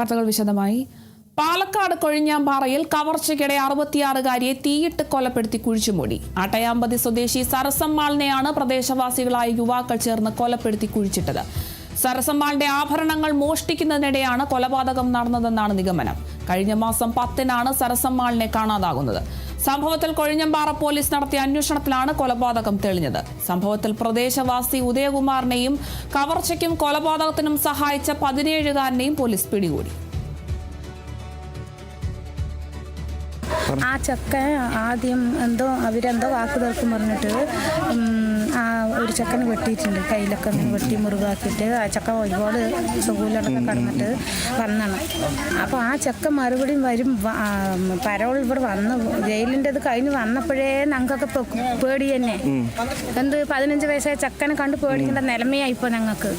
വാർത്തകൾ വിശദമായി. പാലക്കാട് കൊഴിഞ്ഞാമ്പാറയിൽ കവർച്ചയ്ക്കിടെ 66-കാരിയെ തീയിട്ട് കൊലപ്പെടുത്തി കുഴിച്ചുമൂടി. ആട്ടയാമ്പതി സ്വദേശി സരസമ്മാളിനെയാണ് പ്രദേശവാസികളായ യുവാക്കൾ ചേർന്ന് കൊലപ്പെടുത്തി കുഴിച്ചിട്ടത്. സരസമ്മാളിന്റെ ആഭരണങ്ങൾ മോഷ്ടിക്കുന്നതിനിടെയാണ് കൊലപാതകം നടന്നതെന്നാണ് നിഗമനം. കഴിഞ്ഞ മാസം 10-നാണ് സരസമ്മാളിനെ കാണാതാകുന്നത്. സംഭവത്തിൽ കൊഴിഞ്ഞാമ്പാറ പോലീസ് നടത്തിയ അന്വേഷണത്തിലാണ് കൊലപാതകം തെളിഞ്ഞത്. സംഭവത്തിൽ പ്രദേശവാസി ഉദയകുമാറിനെയും കവർച്ചയ്ക്കും കൊലപാതകത്തിനും സഹായിച്ച 17-കാരനെയും പോലീസ് പിടികൂടി. ആ ചെക്കൻ ആദ്യം അവരെന്തോ വാക്ക് തീർക്കും പറഞ്ഞിട്ട് ഒരു ചെക്കന് വെട്ടിയിട്ടുണ്ട്. കയ്യിലൊക്കെ വെട്ടി മുറിവാക്കിയിട്ട് ആ ചെക്കൻ ഒരുപാട് സുഖമില്ലാണ്ടൊക്കെ കടന്നിട്ട് വന്നാണ്. അപ്പോൾ ആ ചെക്കൻ മറുപടിയും വരും. പരോൾ ഇവിടെ വന്ന് ജയിലിൻ്റെ ഇത് കഴിഞ്ഞ് വന്നപ്പോഴേ ഞങ്ങൾക്കൊക്കെ പേടി തന്നെ. 15 വയസ്സായ ചെക്കനെ കണ്ട് പേടിക്കേണ്ട നിലമയായിപ്പോൾ ഞങ്ങൾക്ക്.